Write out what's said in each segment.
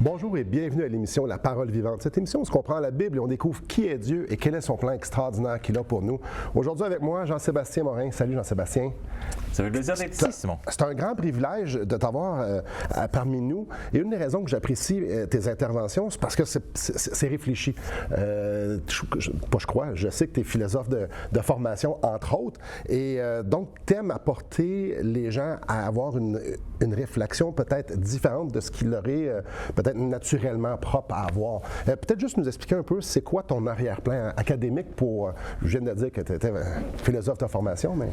Bonjour et bienvenue à l'émission La Parole Vivante. Cette émission, on se comprend la Bible et on découvre qui est Dieu et quel est son plan extraordinaire qu'il a pour nous. Aujourd'hui avec moi, Jean-Sébastien Morin. Salut Jean-Sébastien. Ça fait plaisir d'être ici, Simon. C'est un grand privilège de t'avoir parmi nous. Et une des raisons que j'apprécie tes interventions, c'est parce que c'est réfléchi. Je sais que tu es philosophe de formation, entre autres. Et donc, tu aimes apporter les gens à avoir une réflexion peut-être différente de ce qu'il aurait peut-être naturellement propre à avoir. Peut-être juste nous expliquer un peu, c'est quoi ton arrière-plan académique pour... je viens de dire que tu étais philosophe de formation, mais...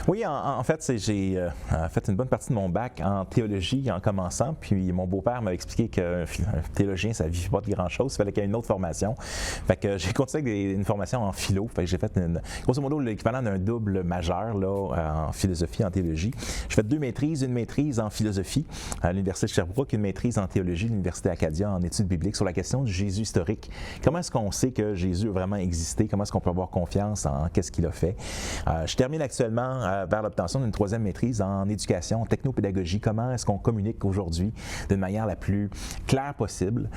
Oui, en fait, j'ai fait une bonne partie de mon bac en théologie en commençant, puis mon beau-père m'a expliqué qu'un théologien, ça ne vit pas de grand-chose, il fallait qu'il y ait une autre formation. Fait que j'ai continué avec une formation en philo, fait que j'ai fait grosso modo l'équivalent d'un double majeur là, en philosophie, en théologie. J'ai fait 2 maîtrises, une maîtrise en philosophie à l'Université de Sherbrooke, une maîtrise en théologie à l'Université Acadia en études bibliques sur la question du Jésus historique. Comment est-ce qu'on sait que Jésus a vraiment existé? Comment est-ce qu'on peut avoir confiance en qu'est-ce qu'il a fait? Je termine actuellement vers l'obtention d'une 3e maîtrise en éducation, en technopédagogie. Comment est-ce qu'on communique aujourd'hui d'une manière la plus claire possible?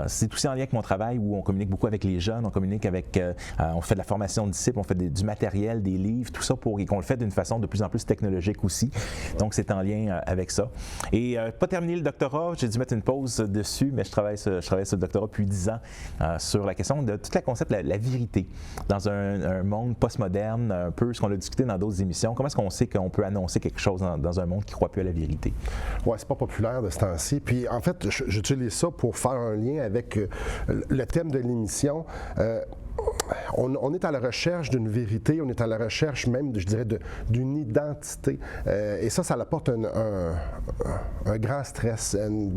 C'est aussi en lien avec mon travail où on communique beaucoup avec les jeunes, on communique avec, on fait de la formation de disciples, on fait du matériel, des livres, tout ça et qu'on le fait d'une façon de plus en plus technologique aussi. Donc c'est en lien avec ça. Et pas terminé le doctorat, j'ai dû mettre une pause dessus, mais je travaille sur le doctorat depuis 10 ans sur la question de tout le concept de la vérité dans un monde postmoderne, un peu ce qu'on a discuté dans d'autres émissions. Comment est-ce qu'on sait qu'on peut annoncer quelque chose dans un monde qui ne croit plus à la vérité? Oui, c'est pas populaire de ce temps-ci. Puis en fait, j'utilise ça pour faire un lien avec le thème de l'émission. On est à la recherche d'une vérité, on est à la recherche même, je dirais, d'une identité. Et ça apporte un grand stress, un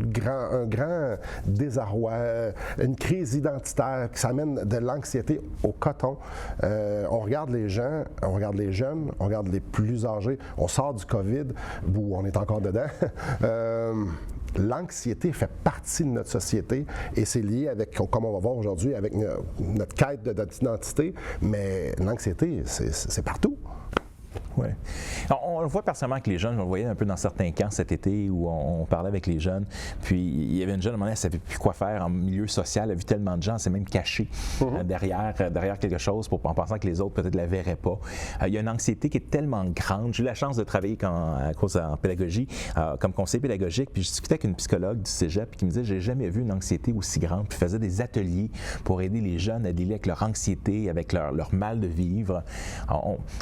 grand désarroi, une crise identitaire qui s'amène de l'anxiété au coton. On regarde les gens, on regarde les jeunes, on regarde les plus âgés. On sort du COVID, où on est encore dedans. L'anxiété fait partie de notre société et c'est lié avec, comme on va voir aujourd'hui, avec notre quête de notre identité, mais l'anxiété, c'est partout. Oui. On le voit personnellement avec les jeunes, on le voyait un peu dans certains camps cet été où on parlait avec les jeunes, puis il y avait une jeune à un moment donné, elle ne savait plus quoi faire en milieu social, elle a vu tellement de gens, elle s'est même cachée derrière quelque chose en pensant que les autres peut-être ne la verraient pas. Il y a une anxiété qui est tellement grande. J'ai eu la chance de travailler en pédagogie, comme conseiller pédagogique, puis je discutais avec une psychologue du cégep qui me disait « j'ai jamais vu une anxiété aussi grande », puis faisait des ateliers pour aider les jeunes à dealer avec leur anxiété, avec leur mal de vivre.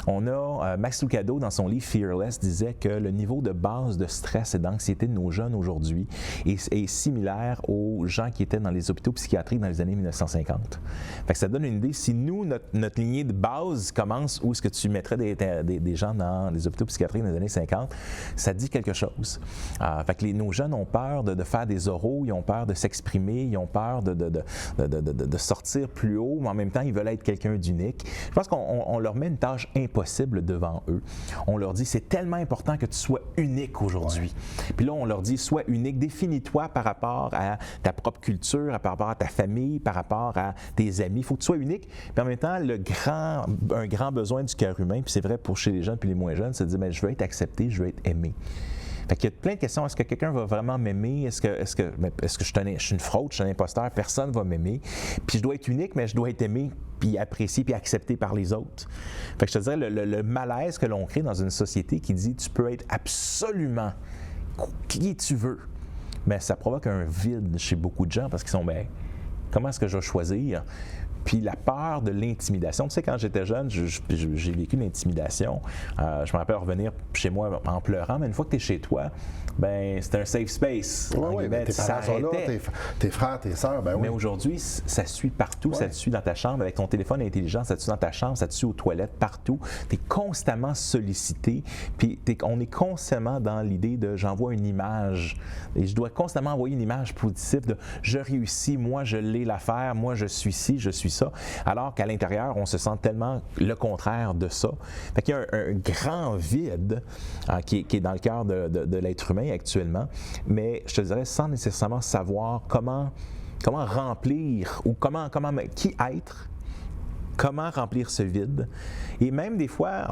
On a Max Lucado, dans son livre Fearless, disait que le niveau de base de stress et d'anxiété de nos jeunes aujourd'hui est similaire aux gens qui étaient dans les hôpitaux psychiatriques dans les années 1950. Fait que ça donne une idée. Si nous, notre lignée de base commence où est-ce que tu mettrais des gens dans les hôpitaux psychiatriques dans les années 50, ça dit quelque chose. Fait que nos jeunes ont peur de faire des oraux, ils ont peur de s'exprimer, ils ont peur de sortir plus haut, mais en même temps, ils veulent être quelqu'un d'unique. Je pense qu'on leur met une tâche impossible devant eux. On leur dit, c'est tellement important que tu sois unique aujourd'hui. Puis là, on leur dit, sois unique, définis-toi par rapport à ta propre culture, par rapport à ta famille, par rapport à tes amis. Il faut que tu sois unique. Puis en même temps, un grand besoin du cœur humain, puis c'est vrai pour chez les jeunes puis les moins jeunes, c'est de dire, mais je veux être accepté, je veux être aimé. Fait qu'il y a plein de questions. Est-ce que quelqu'un va vraiment m'aimer? Est-ce que je suis une fraude, je suis un imposteur? Personne ne va m'aimer. Puis je dois être unique, mais je dois être aimé, puis apprécié, puis accepté par les autres. Fait que je te dirais, le malaise que l'on crée dans une société qui dit tu peux être absolument qui tu veux, mais ça provoque un vide chez beaucoup de gens parce qu'ils sont, comment est-ce que je vais choisir? Puis la peur de l'intimidation. Tu sais, quand j'étais jeune, j'ai vécu l'intimidation. Je me rappelle revenir chez moi en pleurant, mais une fois que tu es chez toi, c'est un safe space. Oui, tes parents sont là, tes frères, tes sœurs, Mais aujourd'hui, ça te suit partout. Ça te suit dans ta chambre, avec ton téléphone intelligent, ça te suit dans ta chambre, ça te suit aux toilettes, partout. Tu es constamment sollicité, puis on est constamment dans l'idée de j'envoie une image. Et je dois constamment envoyer une image positive de je réussis, moi je l'ai l'affaire, moi je suis ci, je suis ça. Alors qu'à l'intérieur, on se sent tellement le contraire de ça. Fait qu'il y a un grand vide qui est dans le cœur de l'être humain actuellement, mais je te dirais sans nécessairement savoir comment remplir ou qui être comment remplir ce vide. Et même des fois,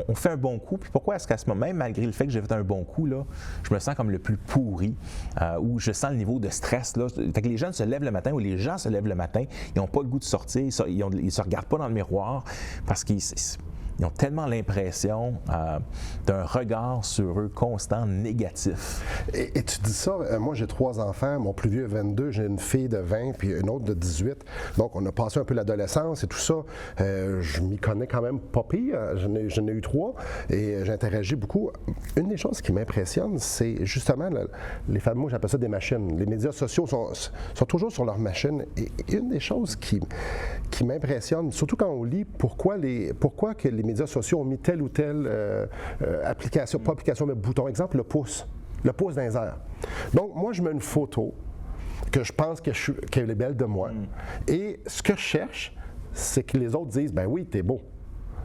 on fait un bon coup. Puis pourquoi est-ce qu'à ce moment, même malgré le fait que j'ai fait un bon coup, là, je me sens comme le plus pourri, où je sens le niveau de stress. Là. Fait que les jeunes se lèvent le matin, ou les gens se lèvent le matin, ils n'ont pas le goût de sortir, ils ne se regardent pas dans le miroir parce qu'ils ont tellement l'impression d'un regard sur eux constant négatif. Et tu dis ça, moi j'ai 3 enfants, mon plus vieux a 22, j'ai une fille de 20 puis une autre de 18. Donc on a passé un peu l'adolescence et tout ça. Je m'y connais quand même pas pire. J'en ai eu 3 et j'interagis beaucoup. Une des choses qui m'impressionne, c'est justement les fameux, moi j'appelle ça des machines. Les médias sociaux sont toujours sur leurs machines. Et une des choses qui m'impressionne, surtout quand on lit pourquoi que les médias sociaux ont mis telle ou telle application, pas application, mais bouton. Exemple, le pouce dans les airs. Donc, moi, je mets une photo que je pense qu'elle est belle de moi. Et ce que je cherche, c'est que les autres disent, ben oui, t'es beau.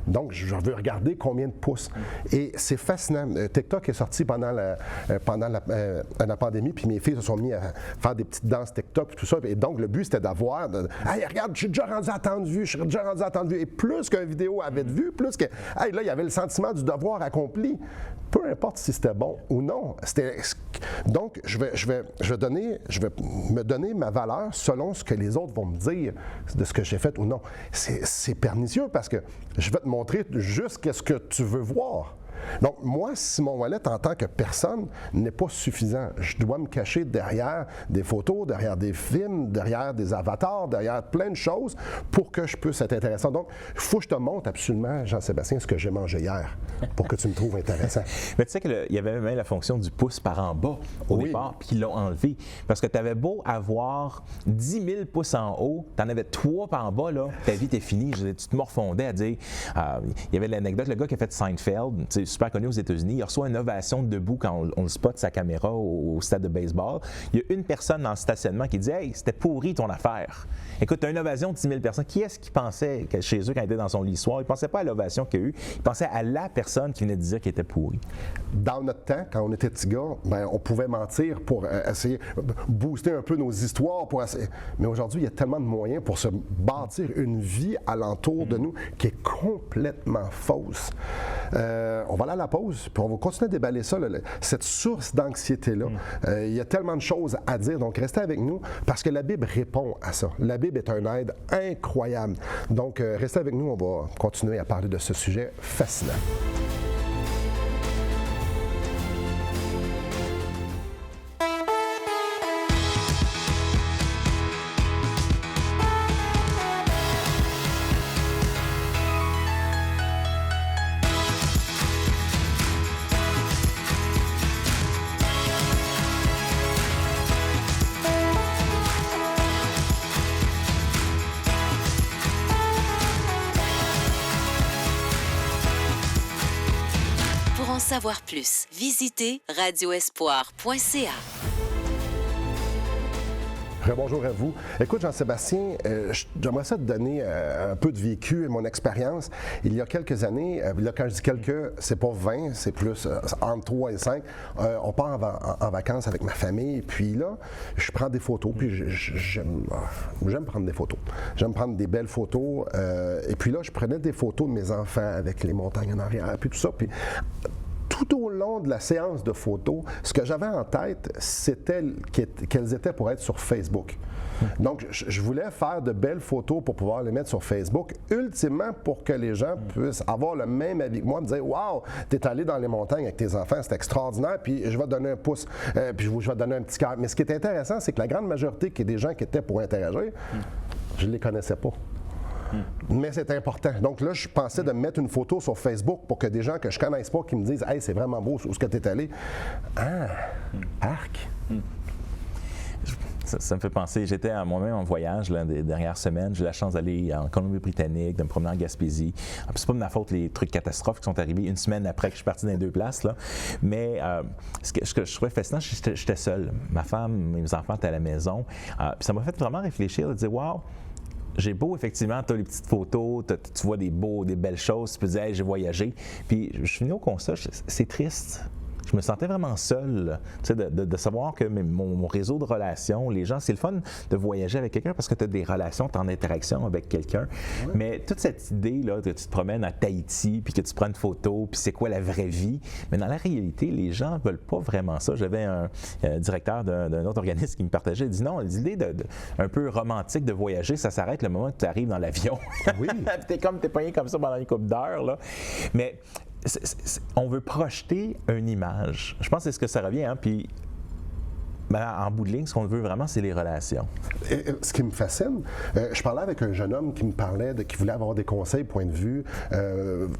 Donc, je veux regarder combien de pouces. Et c'est fascinant. TikTok est sorti pendant la pandémie, puis mes filles se sont mis à faire des petites danses TikTok et tout ça. Et donc, le but, c'était d'avoir hey, regarde, je suis déjà rendu à tant de vues, je suis déjà rendu à tant de vues. Et plus qu'une vidéo avait de vues, plus que. Hey, là, il y avait le sentiment du devoir accompli. Peu importe si c'était bon ou non. Donc, je vais me donner ma valeur selon ce que les autres vont me dire de ce que j'ai fait ou non. C'est pernicieux parce que je vais te montrer juste ce que tu veux voir. Donc, moi, Simon Ouellet, en tant que personne, n'est pas suffisant. Je dois me cacher derrière des photos, derrière des films, derrière des avatars, derrière plein de choses pour que je puisse être intéressant. Donc, il faut que je te montre absolument, Jean-Sébastien, ce que j'ai mangé hier pour que tu me trouves intéressant. Mais tu sais qu'il y avait même la fonction du pouce par en bas au départ, puis ils l'ont enlevé. Parce que tu avais beau avoir 10 000 pouces en haut, tu en avais 3 par en bas, là, ta vie était finie. Tu te morfondais à dire... il y avait l'anecdote, le gars qui a fait Seinfeld, super connu aux États-Unis, il reçoit une ovation debout quand on le spot sa caméra au stade de baseball. Il y a une personne dans le stationnement qui dit « Hey, c'était pourri ton affaire. » Écoute, tu as une ovation de 10 000 personnes. Qui est-ce qui pensait chez eux quand il était dans son lit soir? Il ne pensait pas à l'ovation qu'il y a eu. Il pensait à la personne qui venait de dire qu'il était pourri. Dans notre temps, quand on était petits gars, ben, on pouvait mentir pour essayer de booster un peu nos histoires. Mais aujourd'hui, il y a tellement de moyens pour se bâtir une vie alentour de nous qui est complètement fausse. On va aller à la pause, puis on va continuer à déballer ça, cette source d'anxiété-là. Il y a tellement de choses à dire, donc restez avec nous, parce que la Bible répond à ça. La Bible est un aide incroyable. Donc, restez avec nous, on va continuer à parler de ce sujet fascinant. Pour en savoir plus, visitez radioespoir.ca. Bonjour à vous. Écoute, Jean-Sébastien, j'aimerais ça te donner un peu de vécu et mon expérience. Il y a quelques années, là, quand je dis quelques, c'est pas 20, c'est plus entre 3 et 5. On part en vacances avec ma famille, puis là, je prends des photos, puis j'aime prendre des photos. J'aime prendre des belles photos. Et puis là, je prenais des photos de mes enfants avec les montagnes en arrière, puis tout ça. Puis tout au long de la séance de photos, ce que j'avais en tête, c'était qu'elles étaient pour être sur Facebook. Donc, je voulais faire de belles photos pour pouvoir les mettre sur Facebook, ultimement pour que les gens puissent avoir le même avis que moi, me dire « Wow, t'es allé dans les montagnes avec tes enfants, c'est extraordinaire, puis je vais te donner un pouce, puis je vais te donner un petit cœur. » Mais ce qui est intéressant, c'est que la grande majorité des gens qui étaient pour interagir, je ne les connaissais pas. Mais c'est important. Donc là, je pensais de mettre une photo sur Facebook pour que des gens que je ne connaisse pas qui me disent « Hey, c'est vraiment beau où est-ce que tu es allé. » Ah, arc! Ça me fait penser, j'étais moi-même en voyage là, des dernières semaines. J'ai eu la chance d'aller en Colombie-Britannique, de me promener en Gaspésie. C'est pas de ma faute les trucs catastrophes qui sont arrivés une semaine après que je suis parti dans les 2 places. Là. Mais ce que je trouvais fascinant, j'étais seul. Ma femme, mes enfants étaient à la maison. Puis ça m'a fait vraiment réfléchir, de dire « Wow! » J'ai beau, effectivement, tu as les petites photos, tu vois des belles choses, tu peux dire hey, « j'ai voyagé ». Puis je suis venu au constat, c'est triste. je me sentais vraiment seul, de savoir que mon réseau de relations, les gens, c'est le fun de voyager avec quelqu'un parce que tu as des relations, tu es en interaction avec quelqu'un. Ouais. Mais toute cette idée-là, que tu te promènes à Tahiti, puis que tu prends une photo, puis c'est quoi la vraie vie, mais dans la réalité, les gens ne veulent pas vraiment ça. J'avais un directeur d'un autre organisme qui me partageait, il dit non, l'idée un peu romantique de voyager, ça s'arrête le moment où tu arrives dans l'avion. Oui. T'es pogné comme ça pendant une couple d'heures, là. Mais on veut projeter une image. Je pense que c'est ce que ça revient, hein? Puis en bout de ligne, ce qu'on veut vraiment, c'est les relations. Et ce qui me fascine, je parlais avec un jeune homme qui me parlait qui voulait avoir des conseils, point de vue,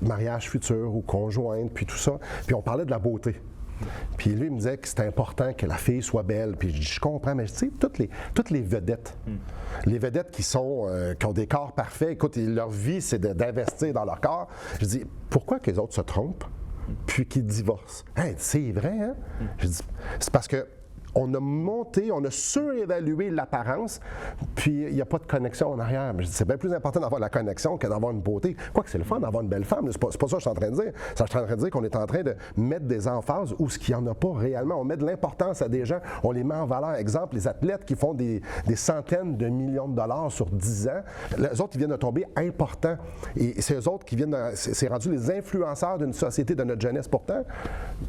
mariage futur ou conjointe, puis tout ça. Puis on parlait de la beauté. Puis lui, il me disait que c'était important que la fille soit belle. Puis je comprends, mais tu sais, toutes les vedettes, les vedettes qui ont des corps parfaits, écoute, leur vie, c'est d'investir dans leur corps. Je dis, pourquoi que les autres se trompent, puis qu'ils divorcent? Hey, c'est vrai, hein? Je dis, c'est parce que on a monté, on a surévalué l'apparence, puis il n'y a pas de connexion en arrière. Mais c'est bien plus important d'avoir la connexion que d'avoir une beauté. Quoique c'est le fun d'avoir une belle femme, c'est pas ça que je suis en train de dire. Je suis en train de dire qu'on est en train de mettre des emphases où ce qu'il n'y en a pas réellement. On met de l'importance à des gens, on les met en valeur. Exemple, les athlètes qui font des centaines de millions de dollars sur 10 ans, les autres, ils viennent de tomber importants. Et c'est eux autres qui viennent, c'est rendu les influenceurs d'une société de notre jeunesse. Pourtant,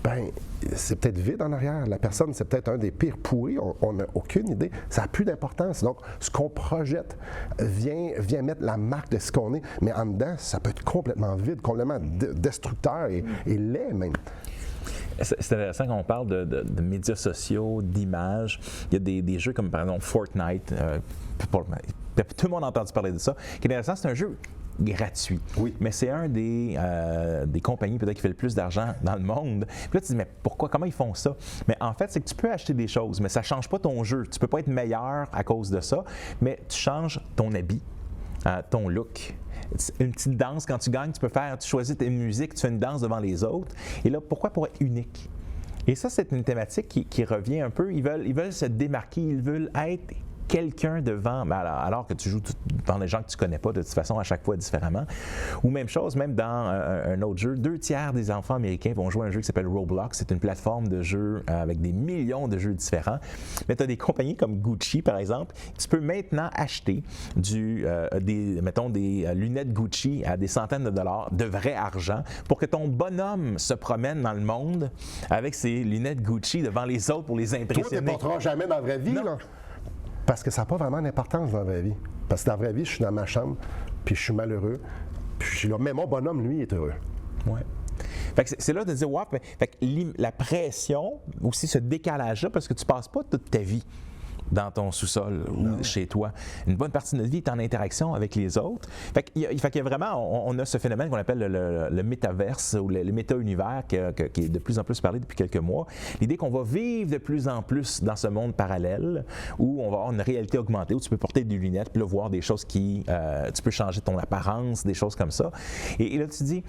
ben c'est peut-être vide en arrière. La personne, c'est peut-être un des pires pourris, on n'a aucune idée. Ça n'a plus d'importance. Donc, ce qu'on projette vient mettre la marque de ce qu'on est, mais en dedans, ça peut être complètement vide, complètement destructeur et laid même. C'est intéressant quand on parle de médias sociaux, d'images. Il y a des jeux comme par exemple Fortnite. Tout le monde a entendu parler de ça. Ce qui est intéressant, c'est un jeu gratuit. Oui. Mais c'est un des compagnies peut-être qui fait le plus d'argent dans le monde. Puis là, tu te dis, mais pourquoi? Comment ils font ça? Mais en fait, c'est que tu peux acheter des choses, mais ça ne change pas ton jeu. Tu ne peux pas être meilleur à cause de ça, mais tu changes ton habit, ton look. Une petite danse, quand tu gagnes, tu choisis tes musiques, tu fais une danse devant les autres. Et là, pourquoi? Pour être unique. Et ça, c'est une thématique qui revient un peu. Ils veulent se démarquer, ils veulent être quelqu'un devant, alors que tu joues devant des gens que tu ne connais pas de toute façon à chaque fois différemment. Ou même chose, même dans un autre jeu, 2/3 des enfants américains vont jouer à un jeu qui s'appelle Roblox. C'est une plateforme de jeux avec des millions de jeux différents. Mais tu as des compagnies comme Gucci, par exemple. Tu peux maintenant acheter des lunettes Gucci à des centaines de dollars de vrai argent pour que ton bonhomme se promène dans le monde avec ses lunettes Gucci devant les autres pour les impressionner. Toi, tu ne porteras jamais dans la vraie vie, là. Parce que ça n'a pas vraiment d'importance dans la vraie vie. Parce que dans la vraie vie, je suis dans ma chambre, puis je suis malheureux, puis je suis là. Mais mon bonhomme, lui, est heureux. Oui. Fait que c'est là de dire, wow, fait que la pression, aussi ce décalage-là, parce que tu ne passes pas toute ta vie dans ton sous-sol ou chez toi. Une bonne partie de notre vie est en interaction avec les autres. Fait qu'il y a vraiment, on a ce phénomène qu'on appelle le métaverse ou le méta-univers qui est de plus en plus parlé depuis quelques mois. L'idée qu'on va vivre de plus en plus dans ce monde parallèle où on va avoir une réalité augmentée, où tu peux porter des lunettes puis là, voir des choses tu peux changer ton apparence, des choses comme ça. Et là, tu te dis,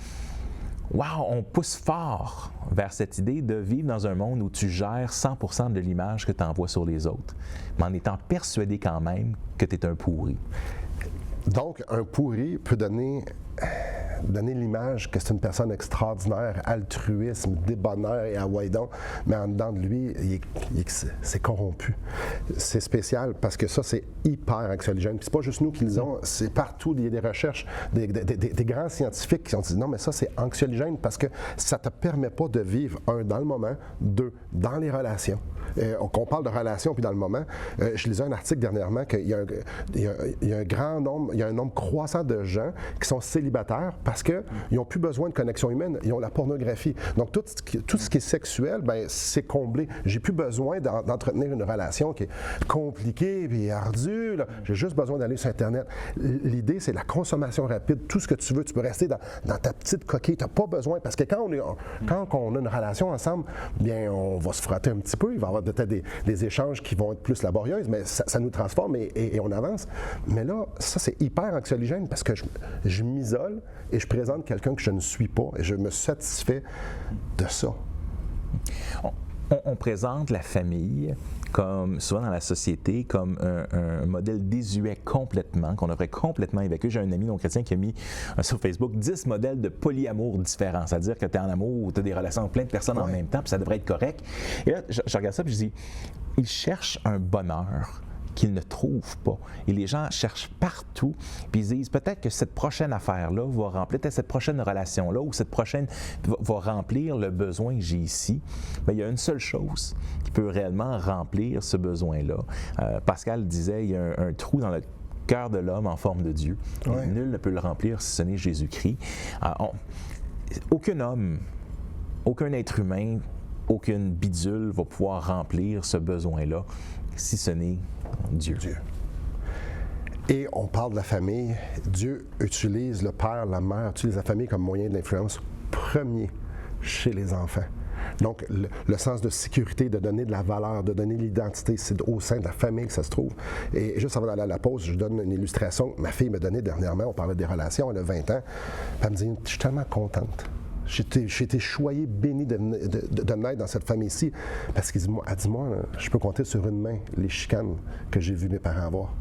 wow, on pousse fort vers cette idée de vivre dans un monde où tu gères 100% de l'image que tu envoies sur les autres, mais en étant persuadé quand même que tu es un pourri. Donc, un pourri peut donner l'image que c'est une personne extraordinaire, altruisme, débonnaire et hawaïdon, mais en dedans de lui, c'est corrompu. C'est spécial parce que ça, c'est hyper anxiogène. Puis c'est pas juste nous qui le disons, c'est partout. Il y a des recherches, des grands scientifiques qui ont dit non, mais ça, c'est anxiogène parce que ça te permet pas de vivre, un, dans le moment, deux, dans les relations. Qu'on parle de relations puis dans le moment, je lisais un article dernièrement qu'il y a un grand nombre, il y a un nombre croissant de gens qui sont célibataires parce qu'ils n'ont plus besoin de connexion humaine, ils ont la pornographie. Donc, tout ce qui est sexuel, ben, c'est comblé. J'ai plus besoin d'entretenir une relation qui est compliquée et ardue. J'ai juste besoin d'aller sur Internet. L'idée, c'est la consommation rapide. Tout ce que tu veux, tu peux rester dans ta petite coquille. Tu n'as pas besoin, parce que quand on a une relation ensemble, bien, on va se frotter un petit peu. Il va y avoir peut-être des échanges qui vont être plus laborieux, mais ça nous transforme et on avance. Mais là, ça, c'est hyper anxiogène parce que je m'isole et je présente quelqu'un que je ne suis pas et je me satisfais de ça. On présente la famille comme souvent dans la société, comme un modèle désuet complètement, qu'on devrait complètement évacuer. J'ai un ami non chrétien qui a mis sur Facebook 10 modèles de polyamour différents, c'est-à-dire que tu es en amour ou tu as des relations avec plein de personnes en même temps, puis ça devrait être correct. Et là, je regarde ça, puis je dis, il cherche un bonheur qu'ils ne trouvent pas. Et les gens cherchent partout, puis ils disent peut-être que cette prochaine affaire-là va remplir, peut-être cette prochaine relation-là, ou cette prochaine va remplir le besoin que j'ai ici. Bien, il y a une seule chose qui peut réellement remplir ce besoin-là. Pascal disait, il y a un trou dans le cœur de l'homme en forme de Dieu. Et nul ne peut le remplir si ce n'est Jésus-Christ. Aucun homme, aucun être humain, aucune bidule va pouvoir remplir ce besoin-là si ce n'est Dieu. Et on parle de la famille. Dieu utilise le père, la mère, utilise la famille comme moyen d'influence premier chez les enfants. Donc, le sens de sécurité, de donner de la valeur, de donner l'identité, c'est au sein de la famille que ça se trouve. Et juste avant d'aller à la pause, je donne une illustration que ma fille m'a donnée dernièrement. On parlait des relations, elle a 20 ans. Elle me dit, je suis tellement contente. J'ai été choyé, béni de naître dans cette famille-ci. Parce qu'elle dit, moi, je peux compter sur une main les chicanes que j'ai vu mes parents avoir.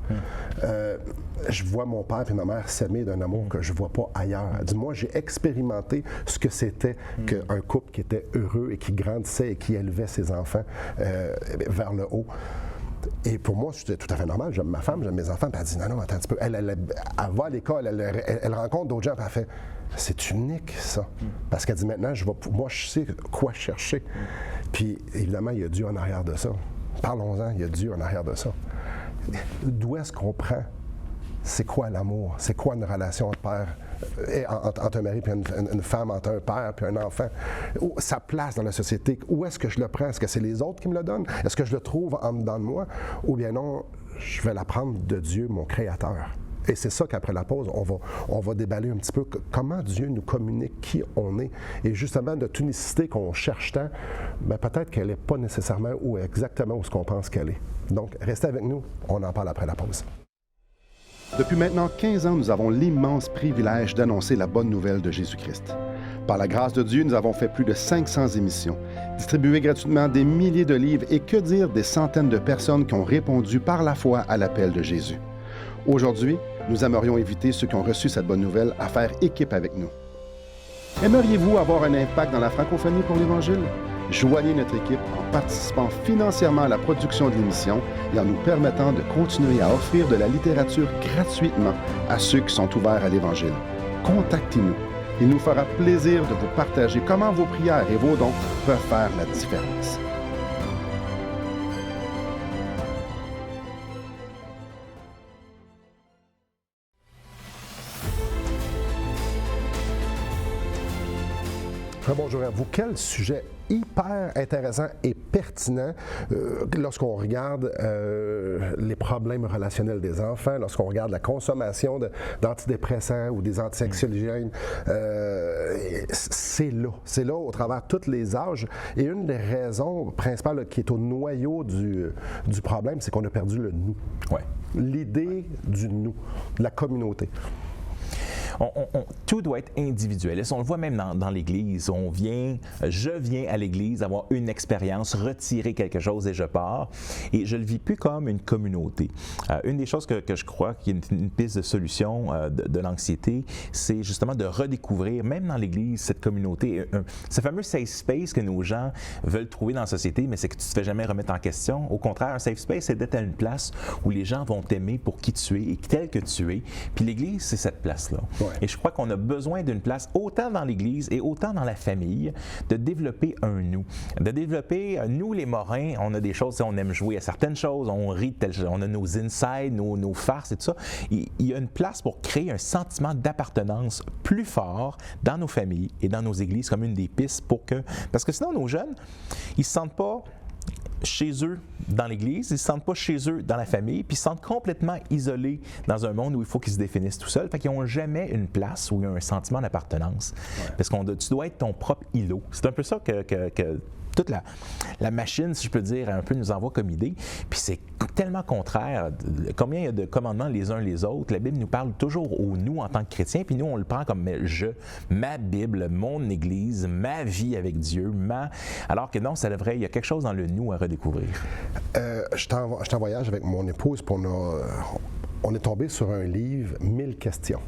Je vois mon père et ma mère s'aimer d'un amour que je ne vois pas ailleurs. Elle dit, moi, j'ai expérimenté ce que c'était qu'un couple qui était heureux et qui grandissait et qui élevait ses enfants vers le haut. Et pour moi, c'était tout à fait normal. J'aime ma femme, j'aime mes enfants. Puis elle dit, non, attends un petit peu. Elle va à l'école, elle rencontre d'autres gens, puis elle fait, c'est unique, ça. Parce qu'elle dit, maintenant, moi, je sais quoi chercher. Puis, évidemment, il y a Dieu en arrière de ça. Parlons-en, il y a Dieu en arrière de ça. D'où est-ce qu'on prend? C'est quoi l'amour? C'est quoi une relation entre un mari et une femme, entre un père et un enfant? Sa place dans la société, où est-ce que je le prends? Est-ce que c'est les autres qui me le donnent? Est-ce que je le trouve en dedans de moi? Ou bien non, je vais l'apprendre de Dieu, mon Créateur. Et c'est ça qu'après la pause, on va déballer un petit peu comment Dieu nous communique qui on est. Et justement, notre unicité qu'on cherche tant, bien, peut-être qu'elle n'est pas nécessairement ou exactement où ce qu'on pense qu'elle est. Donc, restez avec nous, on en parle après la pause. Depuis maintenant 15 ans, nous avons l'immense privilège d'annoncer la bonne nouvelle de Jésus-Christ. Par la grâce de Dieu, nous avons fait plus de 500 émissions, distribué gratuitement des milliers de livres et que dire des centaines de personnes qui ont répondu par la foi à l'appel de Jésus. Aujourd'hui, nous aimerions inviter ceux qui ont reçu cette bonne nouvelle à faire équipe avec nous. Aimeriez-vous avoir un impact dans la francophonie pour l'Évangile? Joignez notre équipe en participant financièrement à la production de l'émission et en nous permettant de continuer à offrir de la littérature gratuitement à ceux qui sont ouverts à l'Évangile. Contactez-nous. Il nous fera plaisir de vous partager comment vos prières et vos dons peuvent faire la différence. Bonjour à vous. Quel sujet hyper intéressant et pertinent lorsqu'on regarde les problèmes relationnels des enfants, lorsqu'on regarde la consommation d'antidépresseurs ou des anti-anxiogènes. C'est là au travers de tous les âges. Et une des raisons principales qui est au noyau du problème, c'est qu'on a perdu le nous. Ouais. L'idée du nous, de la communauté. Tout doit être individuel. Et on le voit même dans l'Église. Je viens à l'Église avoir une expérience, retirer quelque chose et je pars. Et je ne le vis plus comme une communauté. Une des choses que je crois qui est une piste de solution de l'anxiété, c'est justement de redécouvrir, même dans l'Église, cette communauté. Ce fameux safe space que nos gens veulent trouver dans la société, mais c'est que tu ne te fais jamais remettre en question. Au contraire, un safe space, c'est d'être à une place où les gens vont t'aimer pour qui tu es et tel que tu es. Puis l'Église, c'est cette place-là. Ouais. Et je crois qu'on a besoin d'une place, autant dans l'Église et autant dans la famille, de développer un nous. De développer, nous les Morins, on a des choses, on aime jouer à certaines choses, on rit, on a nos insides, nos farces et tout ça. Il y a une place pour créer un sentiment d'appartenance plus fort dans nos familles et dans nos églises comme une des pistes pour que... Parce que sinon, nos jeunes, ils ne se sentent pas chez eux dans l'Église, ils ne se sentent pas chez eux dans la famille, puis ils se sentent complètement isolés dans un monde où il faut qu'ils se définissent tout seuls. Fait qu'ils n'ont jamais une place où il y a un sentiment d'appartenance. Ouais. Parce que tu dois être ton propre îlot. C'est un peu ça que toute la machine, si je peux dire, un peu nous envoie comme idée. Puis c'est tellement contraire. Combien il y a de commandements les uns les autres? La Bible nous parle toujours au nous en tant que chrétiens, puis nous, on le prend comme ma Bible, mon Église, ma vie avec Dieu, alors que non, il y a quelque chose dans le nous à redécouvrir. J'étais en voyage avec mon épouse, puis on est tombé sur un livre, 1000 questions.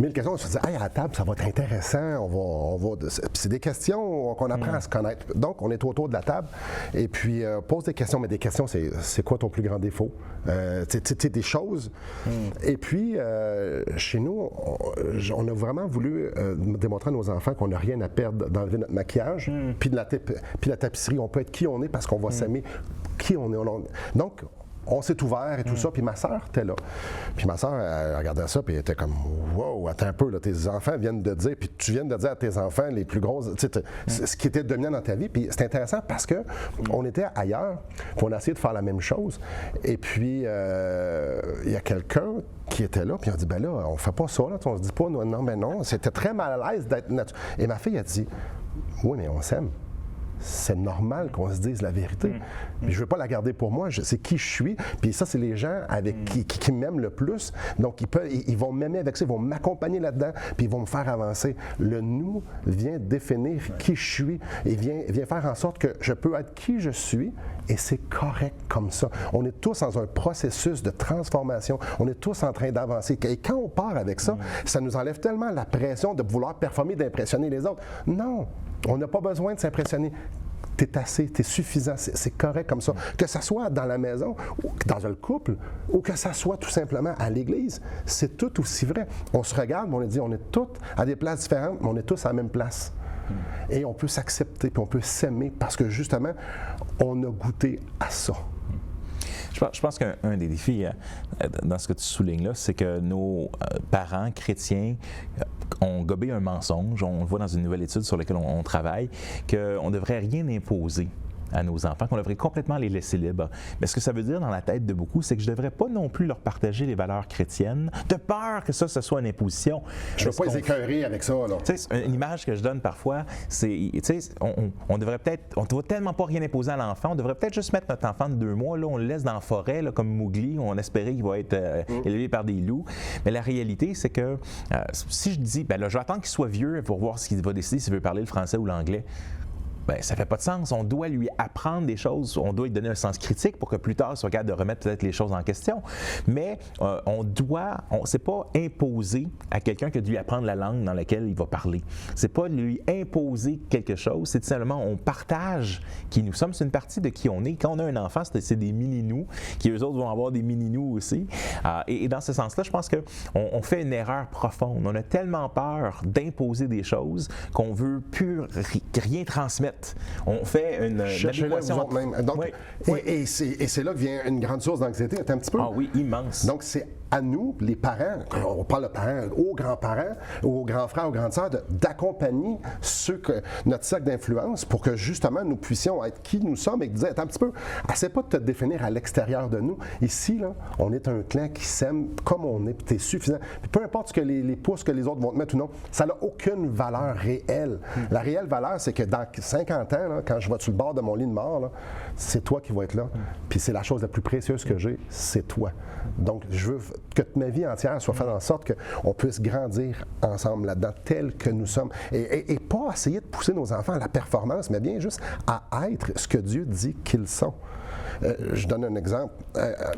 1000 questions, on se dit, hey, à la table, ça va être intéressant, puis c'est des questions qu'on apprend à se connaître. Donc, on est autour de la table, et puis pose des questions, mais des questions, c'est quoi ton plus grand défaut? Des choses. Et puis, chez nous, on a vraiment voulu démontrer à nos enfants qu'on n'a rien à perdre d'enlever notre maquillage, puis la tapisserie, on peut être qui on est parce qu'on va s'aimer qui on est. Donc, on s'est ouvert et tout ça, puis ma sœur était là. Puis ma sœur, elle regardait ça, puis elle était comme « Wow, attends un peu, là, tes enfants viennent de dire, puis tu viens de dire à tes enfants les plus grosses, tu sais, ce qui était dominant dans ta vie. » Puis c'est intéressant parce qu'on était ailleurs, puis on a essayé de faire la même chose. Et puis, il y a quelqu'un qui était là, puis on dit « Ben là, on fait pas ça, là, on se dit pas, non, ben non. » C'était très mal à l'aise d'être naturel. Et ma fille a dit « Oui, mais on s'aime. C'est normal qu'on se dise la vérité. Je ne veux pas la garder pour moi, c'est qui je suis. Puis ça, c'est les gens avec qui m'aiment le plus. Donc, ils vont m'aimer avec ça, ils vont m'accompagner là-dedans, puis ils vont me faire avancer. Le nous vient définir qui je suis et vient faire en sorte que je peux être qui je suis et c'est correct comme ça. On est tous dans un processus de transformation. On est tous en train d'avancer. Et quand on part avec ça, ça nous enlève tellement la pression de vouloir performer, d'impressionner les autres. Non! On n'a pas besoin de s'impressionner. T'es assez, t'es suffisant, c'est correct comme ça. Que ça soit dans la maison, ou dans le couple, ou que ça soit tout simplement à l'église, c'est tout aussi vrai. On se regarde, on dit, on est tous à des places différentes, mais on est tous à la même place. Et on peut s'accepter, puis on peut s'aimer, parce que justement, on a goûté à ça. Je pense qu'un des défis dans ce que tu soulignes là, c'est que nos parents chrétiens ont gobé un mensonge. On le voit dans une nouvelle étude sur laquelle on travaille, qu'on ne devrait rien imposer à nos enfants, qu'on devrait complètement les laisser libres. Mais ce que ça veut dire dans la tête de beaucoup, c'est que je ne devrais pas non plus leur partager les valeurs chrétiennes, de peur que ça, ce soit une imposition. Je ne veux pas les écœurer avec ça. Là. Une image que je donne parfois, c'est, on devrait peut-être, on ne doit tellement pas rien imposer à l'enfant, on devrait peut-être juste mettre notre enfant de 2 mois, là, on le laisse dans la forêt, là, comme Mowgli, on espérait qu'il va être élevé par des loups. Mais la réalité, c'est que si je dis, ben là, je vais attendre qu'il soit vieux pour voir ce qu'il va décider s'il veut parler le français ou l'anglais. Bien, ça ne fait pas de sens. On doit lui apprendre des choses, on doit lui donner un sens critique pour que plus tard, il soit capable de remettre peut-être les choses en question. Mais c'est pas imposer à quelqu'un que de lui apprendre la langue dans laquelle il va parler. C'est pas lui imposer quelque chose, c'est tout simplement on partage qui nous sommes. C'est une partie de qui on est. Quand on a un enfant, c'est des mini-nous, qui eux autres vont avoir des mini-nous aussi. Et dans ce sens-là, je pense qu'on fait une erreur profonde. On a tellement peur d'imposer des choses qu'on veut plus rien transmettre. On fait une équation. Donc, et c'est là que vient une grande source d'anxiété. Un petit peu. Ah oui, immense. Donc, c'est à nous, les parents, on parle de parents, aux grands-parents, aux grands frères, aux grandes sœurs, d'accompagner notre cercle d'influence pour que justement nous puissions être qui nous sommes et que dire, attends un petit peu, essaie pas de te définir à l'extérieur de nous. Ici, là, on est un clan qui s'aime comme on est, puis t'es suffisant. Puis peu importe ce que les pouces que les autres vont te mettre ou non, ça n'a aucune valeur réelle. La réelle valeur, c'est que dans 50 ans, là, quand je vais sur le bord de mon lit de mort, là, c'est toi qui vas être là. Puis c'est la chose la plus précieuse que j'ai, c'est toi. Donc, je veux que ma vie entière soit faite en sorte qu'on puisse grandir ensemble là-dedans, tel que nous sommes. Et pas essayer de pousser nos enfants à la performance, mais bien juste à être ce que Dieu dit qu'ils sont. Je donne un exemple.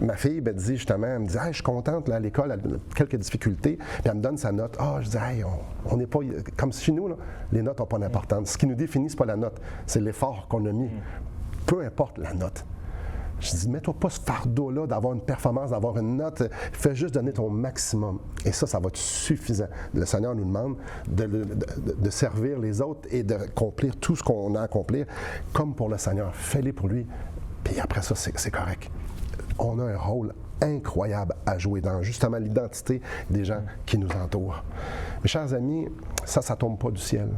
Ma fille me dit justement, elle me dit, hey, je suis contente là, à l'école, elle a quelques difficultés, puis elle me donne sa note. Je dis, hey, on n'est pas. Comme chez nous, là, les notes n'ont pas d'importance. Ce qui nous définit, ce n'est pas la note, c'est l'effort qu'on a mis. Peu importe la note. Je dis, mets-toi pas ce fardeau-là d'avoir une performance, d'avoir une note. Fais juste donner ton maximum. Et ça va être suffisant. Le Seigneur nous demande de servir les autres et d'accomplir tout ce qu'on a à accomplir comme pour le Seigneur. Fais-les pour lui. Puis après ça, c'est correct. On a un rôle incroyable à jouer dans justement l'identité des gens qui nous entourent. Mes chers amis, ça ne tombe pas du ciel.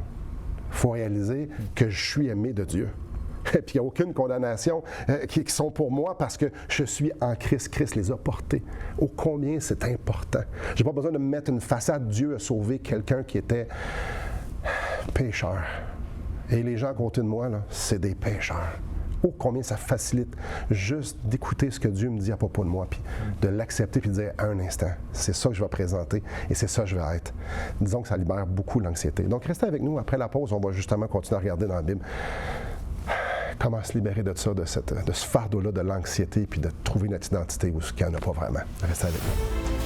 Il faut réaliser que je suis aimé de Dieu. Et puis il n'y a aucune condamnation qui sont pour moi parce que je suis en Christ. Christ les a portés. Ô combien c'est important. Je n'ai pas besoin de me mettre une façade. Dieu a sauvé quelqu'un qui était pécheur. Et les gens à côté de moi, là, c'est des pécheurs. Oh, combien ça facilite juste d'écouter ce que Dieu me dit à propos de moi, puis de l'accepter, puis de dire un instant, c'est ça que je vais présenter et c'est ça que je vais être. Disons que ça libère beaucoup l'anxiété. Donc, restez avec nous. Après la pause, on va justement continuer à regarder dans la Bible comment se libérer de ça, de ce fardeau-là, de l'anxiété, puis de trouver notre identité où il n'y en a pas vraiment. Restez avec nous.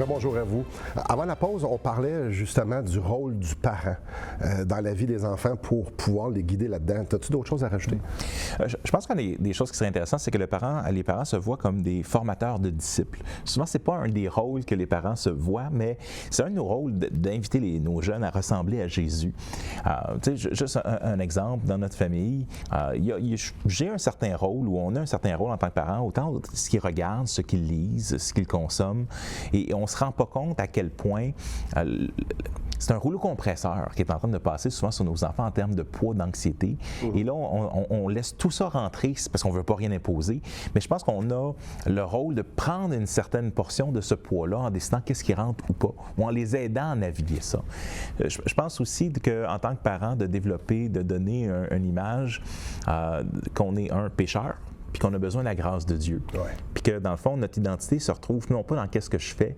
Bonjour à vous. Avant la pause, on parlait justement du rôle du parent dans la vie des enfants pour pouvoir les guider là-dedans. As-tu d'autres choses à rajouter? Je pense qu'il y a des choses qui seraient intéressantes, c'est que les parents se voient comme des formateurs de disciples. Souvent, ce n'est pas un des rôles que les parents se voient, mais c'est un de nos rôles d'inviter nos jeunes à ressembler à Jésus. Juste un exemple, dans notre famille, j'ai un certain rôle, ou on a un certain rôle en tant que parent, autant ce qu'ils regardent, ce qu'ils lisent, ce qu'ils consomment, et on ne se rend pas compte à quel point c'est un rouleau compresseur qui est en train de passer souvent sur nos enfants en termes de poids, d'anxiété. Et là, on laisse tout ça rentrer, c'est parce qu'on ne veut pas rien imposer, mais je pense qu'on a le rôle de prendre une certaine portion de ce poids-là en décidant qu'est-ce qui rentre ou pas, ou en les aidant à naviguer ça. Je pense aussi qu'en tant que parent, de développer, de donner une image qu'on est un pécheur, puis qu'on a besoin de la grâce de Dieu. Ouais. Puis que, dans le fond, notre identité se retrouve non pas dans qu'est-ce que je fais,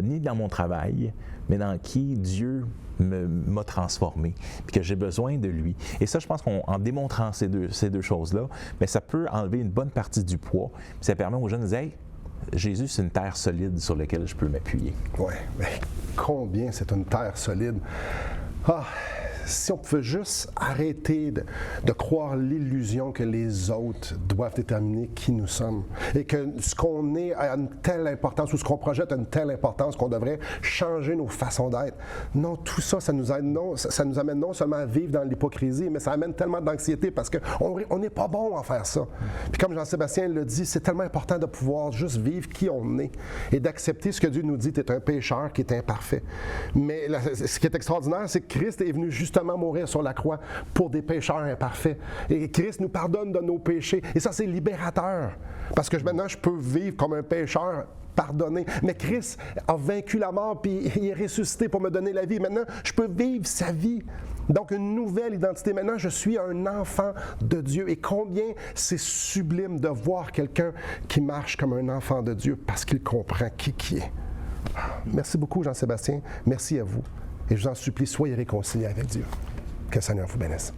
ni dans mon travail, mais dans qui Dieu m'a transformé, puis que j'ai besoin de lui. Et ça, je pense qu'en démontrant ces deux choses-là, bien, ça peut enlever une bonne partie du poids, puis ça permet aux jeunes de dire « Hey, Jésus, c'est une terre solide sur laquelle je peux m'appuyer. » Oui, mais combien c'est une terre solide? Ah! Si on pouvait juste arrêter de croire l'illusion que les autres doivent déterminer qui nous sommes et que ce qu'on est a une telle importance ou ce qu'on projette a une telle importance qu'on devrait changer nos façons d'être. Non, tout ça, ça nous amène non seulement à vivre dans l'hypocrisie, mais ça amène tellement d'anxiété parce qu'on n'est pas bon à faire ça. Puis comme Jean-Sébastien l'a dit, c'est tellement important de pouvoir juste vivre qui on est et d'accepter ce que Dieu nous dit, tu es un pécheur qui est imparfait. Mais ce qui est extraordinaire, c'est que Christ est venu justement mourir sur la croix pour des pécheurs imparfaits. Et Christ nous pardonne de nos péchés. Et ça, c'est libérateur. Parce que maintenant, je peux vivre comme un pécheur pardonné. Mais Christ a vaincu la mort, puis il est ressuscité pour me donner la vie. Maintenant, je peux vivre sa vie. Donc, une nouvelle identité. Maintenant, je suis un enfant de Dieu. Et combien c'est sublime de voir quelqu'un qui marche comme un enfant de Dieu parce qu'il comprend qui est. Merci beaucoup, Jean-Sébastien. Merci à vous. Et je vous en supplie, soyez réconciliés avec Dieu. Que le Seigneur vous bénisse.